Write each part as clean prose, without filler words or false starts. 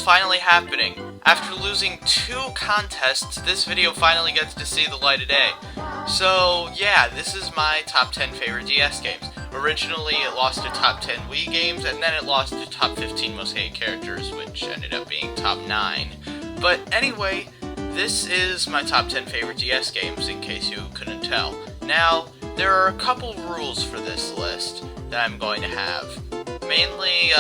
finally happening. After losing 2 contests, this video finally gets to see the light of day. So yeah, this is my top 10 favorite DS games. Originally it lost to top 10 Wii games, and then it lost to top 15 most hated characters, which ended up being top 9. But anyway, this is my top 10 favorite DS games, in case you couldn't tell. Now, there are a couple rules for this list that I'm going to have. Mainly,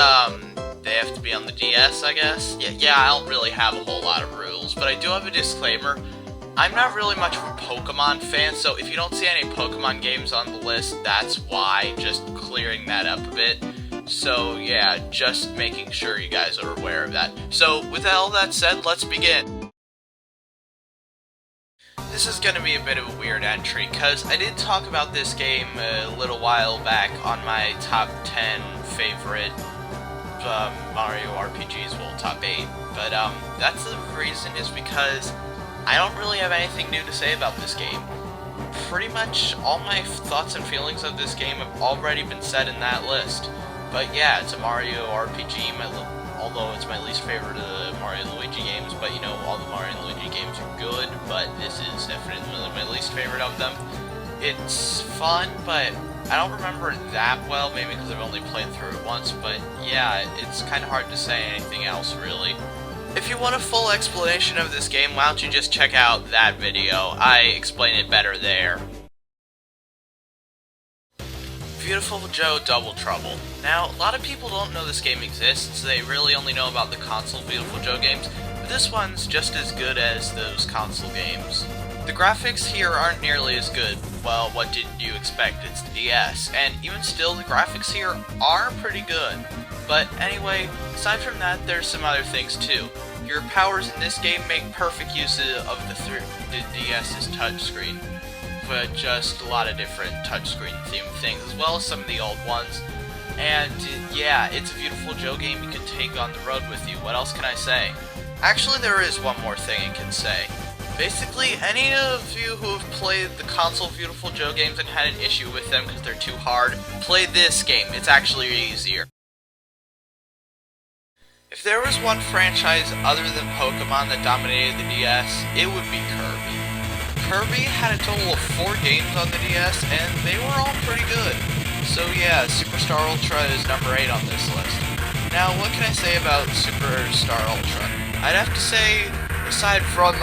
they have to be on the DS, I guess. Yeah, I don't really have a whole lot of rules, but I do have a disclaimer. I'm not really much of a Pokemon fan, so if you don't see any Pokemon games on the list, that's why. Just clearing that up a bit. So yeah, just making sure you guys are aware of that. So with all that said, let's begin. This is going to be a bit of a weird entry, because I did talk about this game a little while back on my top 10 favorite Mario RPGs, well, top 8, but that's the reason is because I don't really have anything new to say about this game. Pretty much all my thoughts and feelings of this game have already been said in that list. But yeah, it's a Mario RPG, although it's my least favorite of the Mario and Luigi games, but you know, all the Mario and Luigi games are good, but this is definitely my least favorite of them. It's fun, but I don't remember it that well, maybe because I've only played through it once, but yeah, it's kind of hard to say anything else, really. If you want a full explanation of this game, why don't you just check out that video? I explain it better there. Viewtiful Joe Double Trouble. Now, a lot of people don't know this game exists, they really only know about the console Viewtiful Joe games, but this one's just as good as those console games. The graphics here aren't nearly as good. Well, what did you expect? It's the DS, and even still, the graphics here are pretty good. But anyway, aside from that, there's some other things too. Your powers in this game make perfect use of the DS's touchscreen, but just a lot of different touchscreen themed things, as well as some of the old ones. And yeah, it's a Viewtiful Joe game you can take on the road with you. What else can I say? Actually, there is one more thing I can say. Basically, any of you who have played the console Viewtiful Joe games and had an issue with them because they're too hard, play this game. It's actually easier. If there was one franchise other than Pokemon that dominated the DS, it would be Kirby. Kirby had a total of 4 games on the DS, and they were all pretty good. So yeah, Superstar Ultra is number 8 on this list. Now, what can I say about Superstar Ultra? I'd have to say, aside from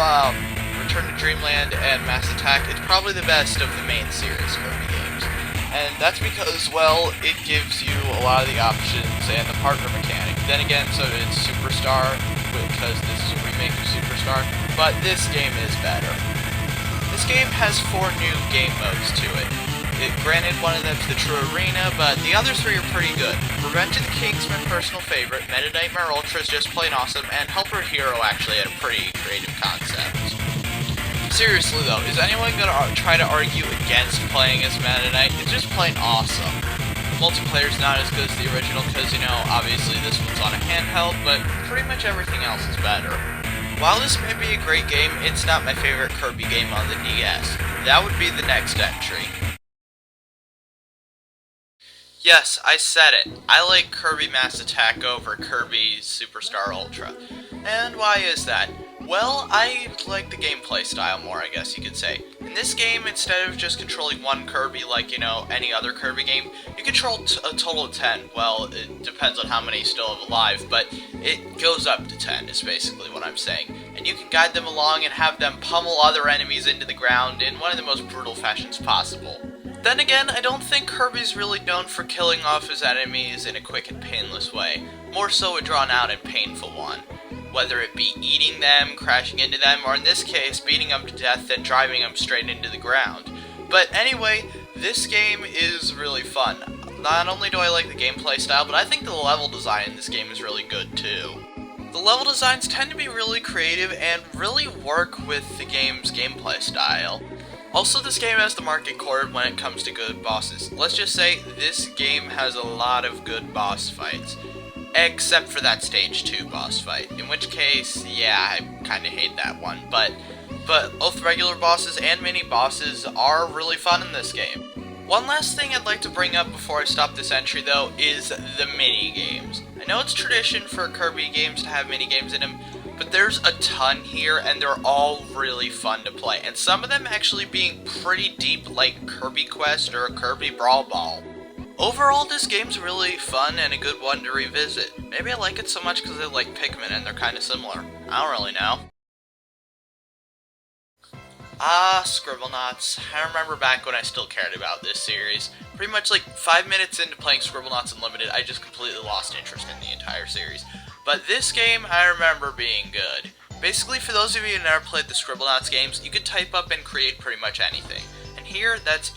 Return to Dreamland and Mass Attack, it's probably the best of the main series Kirby games. And that's because, well, it gives you a lot of the options and the partner mechanic. Then again, so did Superstar, because this is a remake of Superstar, but this game is better. This game has 4 new game modes to it. Granted, one of them's the True Arena, but the other 3 are pretty good. Revenge of the King's my personal favorite, Meta Nightmare Ultra is just plain awesome, and Helper Hero actually had a pretty creative concept. Seriously though, is anyone gonna try to argue against playing as Meta Knight? It's just plain awesome. Multiplayer's not as good as the original because, you know, obviously this one's on a handheld, but pretty much everything else is better. While this may be a great game, it's not my favorite Kirby game on the DS. That would be the next entry. Yes, I said it. I like Kirby Mass Attack over Kirby Superstar Ultra. And why is that? Well, I like the gameplay style more, I guess you could say. In this game, instead of just controlling one Kirby like, you know, any other Kirby game, you control a total of 10. Well, it depends on how many you still have alive, but it goes up to 10 is basically what I'm saying. And you can guide them along and have them pummel other enemies into the ground in one of the most brutal fashions possible. Then again, I don't think Kirby's really known for killing off his enemies in a quick and painless way, more so a drawn out and painful one. Whether it be eating them, crashing into them, or in this case, beating them to death and driving them straight into the ground. But anyway, this game is really fun. Not only do I like the gameplay style, but I think the level design in this game is really good too. The level designs tend to be really creative and really work with the game's gameplay style. Also, this game has the market cornered when it comes to good bosses. Let's just say this game has a lot of good boss fights. Except for that Stage 2 boss fight, in which case, yeah, I kinda hate that one, but both regular bosses and mini bosses are really fun in this game. One last thing I'd like to bring up before I stop this entry, though, is the mini games. I know it's tradition for Kirby games to have minigames in them, but there's a ton here, and they're all really fun to play, and some of them actually being pretty deep, like Kirby Quest or Kirby Brawl Ball. Overall, this game's really fun and a good one to revisit. Maybe I like it so much because I like Pikmin and they're kind of similar. I don't really know. Scribblenauts. I remember back when I still cared about this series. Pretty much like 5 minutes into playing Scribblenauts Unlimited, I just completely lost interest in the entire series. But this game, I remember being good. Basically, for those of you who never played the Scribblenauts games, you could type up and create pretty much anything. And here, that's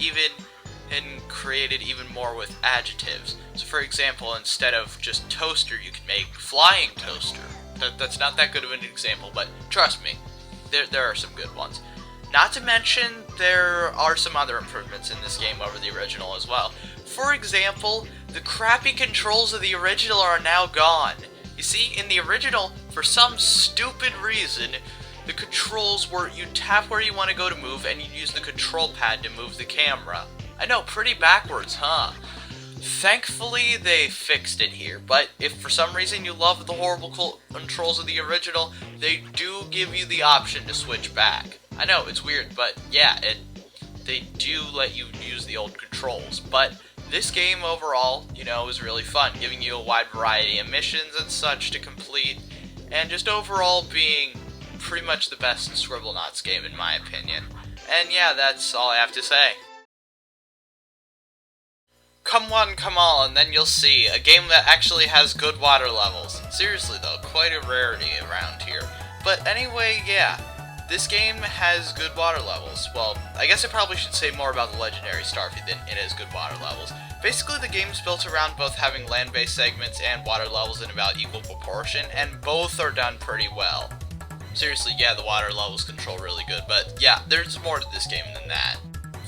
created even more with adjectives. So for example, instead of just toaster, you could make flying toaster. That's not that good of an example, but trust me, there are some good ones. Not to mention, there are some other improvements in this game over the original as well. For example, the crappy controls of the original are now gone. You see, in the original, for some stupid reason, the controls were you tap where you want to go to move, and you use the control pad to move the camera. I know, pretty backwards, huh? Thankfully, they fixed it here, but if for some reason you love the horrible controls of the original, they do give you the option to switch back. I know, it's weird, but yeah, they do let you use the old controls, but this game overall, you know, is really fun, giving you a wide variety of missions and such to complete, and just overall being pretty much the best Scribblenauts game in my opinion. And yeah, that's all I have to say. Come one, come all, and then you'll see a game that actually has good water levels. Seriously though, quite a rarity around here. But anyway, yeah, this game has good water levels. Well, I guess I probably should say more about the legendary Starfy than it has good water levels. Basically, the game's built around both having land-based segments and water levels in about equal proportion, and both are done pretty well. Seriously, yeah, the water levels control really good, but yeah, there's more to this game than that.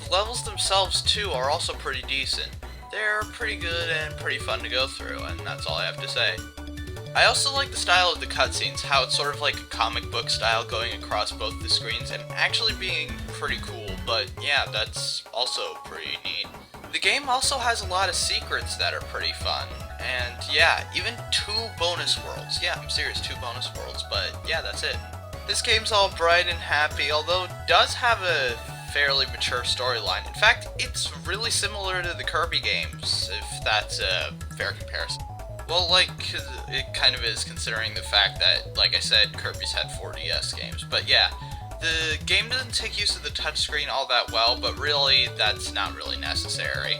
The levels themselves, too, are also pretty decent. They're pretty good and pretty fun to go through, and that's all I have to say. I also like the style of the cutscenes, how it's sort of like a comic book style going across both the screens and actually being pretty cool, but yeah, that's also pretty neat. The game also has a lot of secrets that are pretty fun, and yeah, even 2 bonus worlds. Yeah, I'm serious, 2 bonus worlds, but yeah, that's it. This game's all bright and happy, although it does have a fairly mature storyline. In fact, it's really similar to the Kirby games, if that's a fair comparison. Well, like, it kind of is considering the fact that, like I said, Kirby's had 4DS games. But yeah, the game doesn't take use of the touchscreen all that well, but really, that's not really necessary.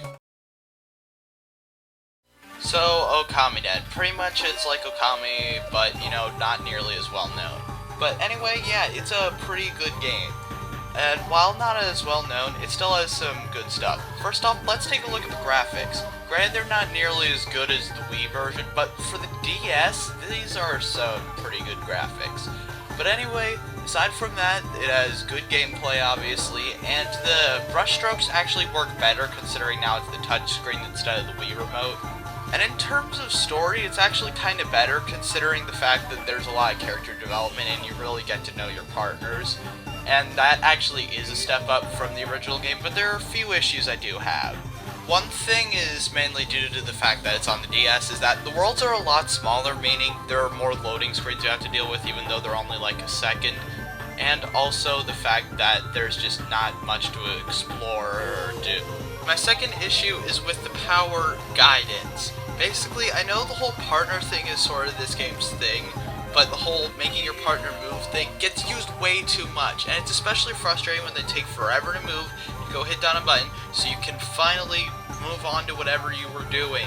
So, Okamiden. Pretty much it's like Okami, but, you know, not nearly as well known. But anyway, yeah, it's a pretty good game. And while not as well known, it still has some good stuff. First off, let's take a look at the graphics. Granted, they're not nearly as good as the Wii version, but for the DS, these are some pretty good graphics. But anyway, aside from that, it has good gameplay, obviously, and the brushstrokes actually work better considering now it's the touchscreen instead of the Wii remote. And in terms of story, it's actually kind of better considering the fact that there's a lot of character development and you really get to know your partners. And that actually is a step up from the original game, but there are a few issues I do have. One thing is mainly due to the fact that it's on the DS, is that the worlds are a lot smaller, meaning there are more loading screens you have to deal with, even though they're only like a second. And also the fact that there's just not much to explore or do. My second issue is with the power guidance. Basically, I know the whole partner thing is sort of this game's thing, but the whole making your partner move thing gets used way too much, and it's especially frustrating when they take forever to move, you go hit down a button, so you can finally move on to whatever you were doing.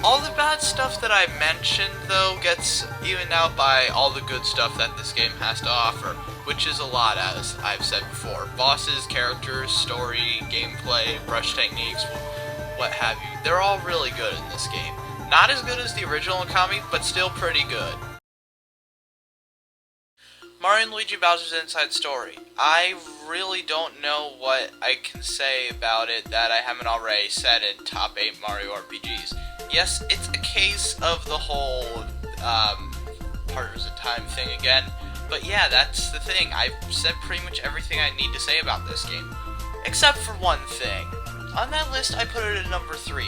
All the bad stuff that I mentioned, though, gets evened out by all the good stuff that this game has to offer, which is a lot, as I've said before. Bosses, characters, story, gameplay, brush techniques, what have you. They're all really good in this game. Not as good as the original Okami, but still pretty good. Mario and Luigi Bowser's Inside Story. I really don't know what I can say about it that I haven't already said in Top 8 Mario RPGs. Yes, it's a case of the whole Partners in Time thing again, but yeah, that's the thing. I've said pretty much everything I need to say about this game. Except for one thing. On that list, I put it at number 3.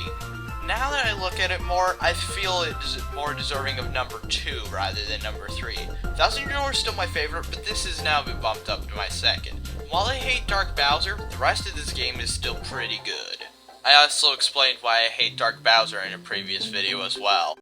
Now that I look at it more, I feel it's more deserving of number 2 rather than number 3. Thousand Year Door is still my favorite, but this has now been bumped up to my second. While I hate Dark Bowser, the rest of this game is still pretty good. I also explained why I hate Dark Bowser in a previous video as well.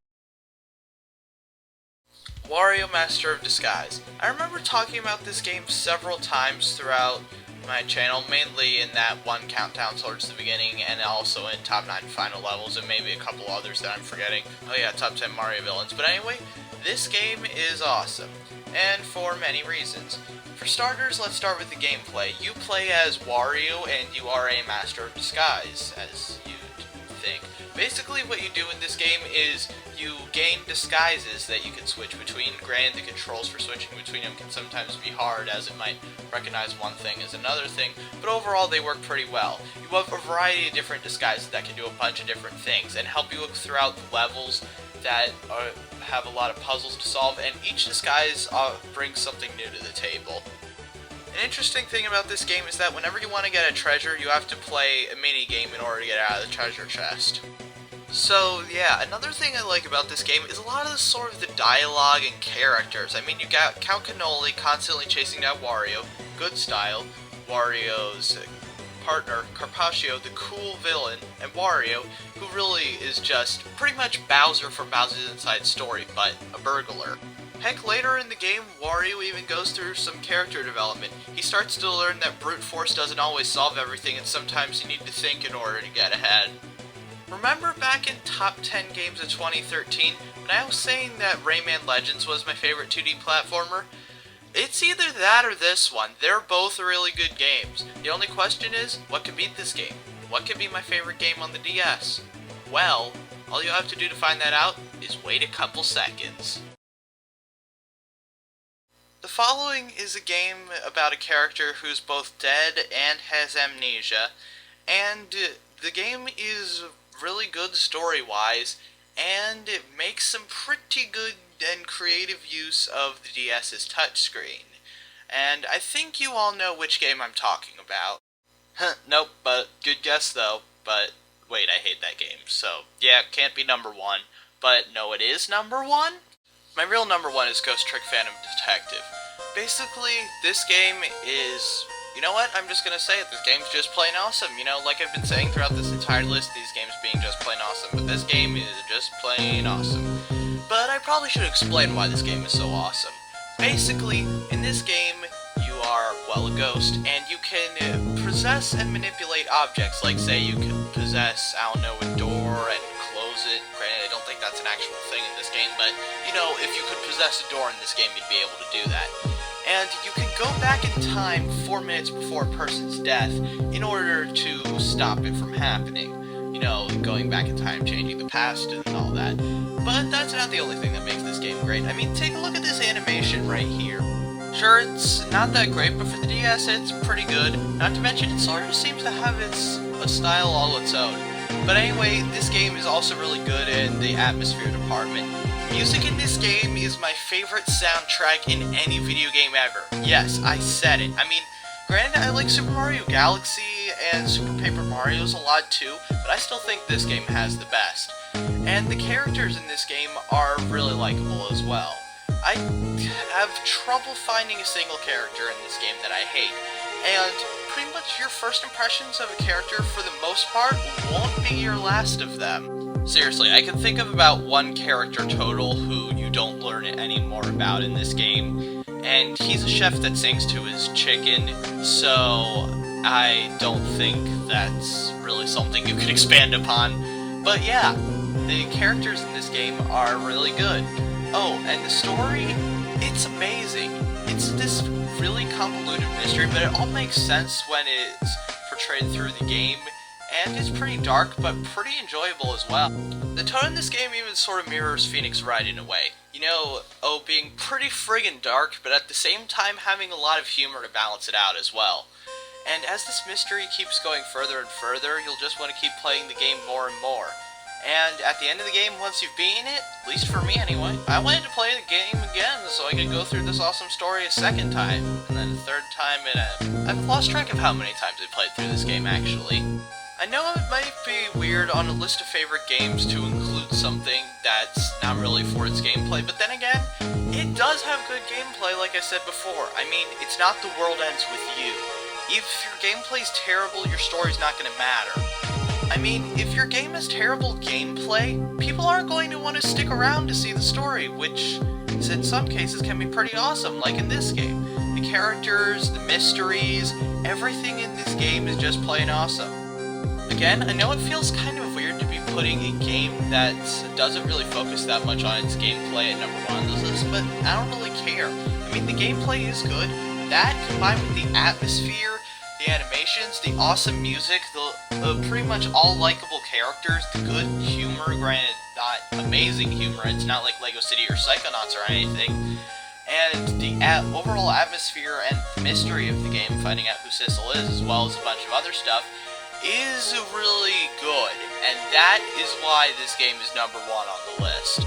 Wario Master of Disguise. I remember talking about this game several times throughout my channel, mainly in that one countdown towards the beginning, and also in top 9 final levels, and maybe a couple others that I'm forgetting. Oh yeah, top 10 Mario villains. But anyway, this game is awesome, and for many reasons. For starters, let's start with the gameplay. You play as Wario, and you are a Master of Disguise, as you'd think. Basically, what you do in this game is you gain disguises that you can switch between. Granted, the controls for switching between them can sometimes be hard, as it might recognize one thing as another thing, but overall they work pretty well. You have a variety of different disguises that can do a bunch of different things and help you throughout the levels that have a lot of puzzles to solve, and each disguise brings something new to the table. An interesting thing about this game is that whenever you want to get a treasure, you have to play a mini game in order to get out of the treasure chest. So yeah, another thing I like about this game is a lot of the dialogue and characters. I mean, you got Count Cannoli constantly chasing down Wario, good style, Wario's partner, Carpaccio, the cool villain, and Wario, who really is just pretty much Bowser from Bowser's Inside Story, but a burglar. Heck, later in the game, Wario even goes through some character development. He starts to learn that brute force doesn't always solve everything, and sometimes you need to think in order to get ahead. Remember back in top 10 games of 2013, when I was saying that Rayman Legends was my favorite 2D platformer? It's either that or this one. They're both really good games. The only question is, what can beat this game? What can be my favorite game on the DS? Well, all you have to do to find that out is wait a couple seconds. The following is a game about a character who's both dead and has amnesia, and the game is really good story-wise, and it makes some pretty good and creative use of the DS's touchscreen. And I think you all know which game I'm talking about. Nope, but good guess though. But wait, I hate that game, so yeah, it can't be number 1. But no, it is number 1? My real number 1 is Ghost Trick Phantom Detective. Basically, this game is... You know what? I'm just gonna say it. This game's just plain awesome. You know, like I've been saying throughout this entire list, these games being just plain awesome. But this game is just plain awesome. But I probably should explain why this game is so awesome. Basically, in this game, you are, well, a ghost, and you can possess and manipulate objects. Like, say, you can possess, I don't know, a door and close it. Granted, I don't think that's an actual thing in this game, but, you know, if you could possess a door in this game, you'd be able to do that. And you can go back in time 4 minutes before a person's death in order to stop it from happening. You know, going back in time, changing the past and all that. But that's not the only thing that makes this game great. I mean, take a look at this animation right here. Sure, it's not that great, but for the DS, it's pretty good. Not to mention, it sort of seems to have a style all its own. But anyway, this game is also really good in the atmosphere department. Music in this game is my favorite soundtrack in any video game ever. Yes, I said it. I mean, granted, I like Super Mario Galaxy and Super Paper Mario's a lot too, but I still think this game has the best. And the characters in this game are really likable as well. I have trouble finding a single character in this game that I hate, and pretty much your first impressions of a character, for the most part, won't be your last of them. Seriously, I can think of about 1 character total who you don't learn any more about in this game, and he's a chef that sings to his chicken, so I don't think that's really something you can expand upon. But yeah, the characters in this game are really good. Oh, and the story, it's amazing. It's this really convoluted mystery, but it all makes sense when it's portrayed through the game, and it's pretty dark, but pretty enjoyable as well. The tone in this game even sort of mirrors Phoenix Wright in a way. You know, being pretty friggin' dark, but at the same time having a lot of humor to balance it out as well. And as this mystery keeps going further and further, you'll just want to keep playing the game more and more. And at the end of the game, once you've beaten it, at least for me anyway, I wanted to play the game again so I could go through this awesome story a second time, and then a third time, and I've lost track of how many times I played through this game actually. I know it might be weird on a list of favorite games to include something that's not really for its gameplay, but then again, it does have good gameplay like I said before. I mean, it's not The World Ends With You. If your gameplay's terrible, your story's not gonna matter. I mean, if your game has terrible gameplay, people aren't going to want to stick around to see the story, which in some cases can be pretty awesome, like in this game. The characters, the mysteries, everything in this game is just plain awesome. Again, I know it feels kind of weird to be putting a game that doesn't really focus that much on its gameplay at number 1 on this list, but I don't really care. I mean, the gameplay is good. That, combined with the atmosphere, the animations, the awesome music, the pretty much all likable characters, the good humor, granted not amazing humor, it's not like Lego City or Psychonauts or anything, and the overall atmosphere and mystery of the game, finding out who Sissel is, as well as a bunch of other stuff, is really good, and that is why this game is number 1 on the list.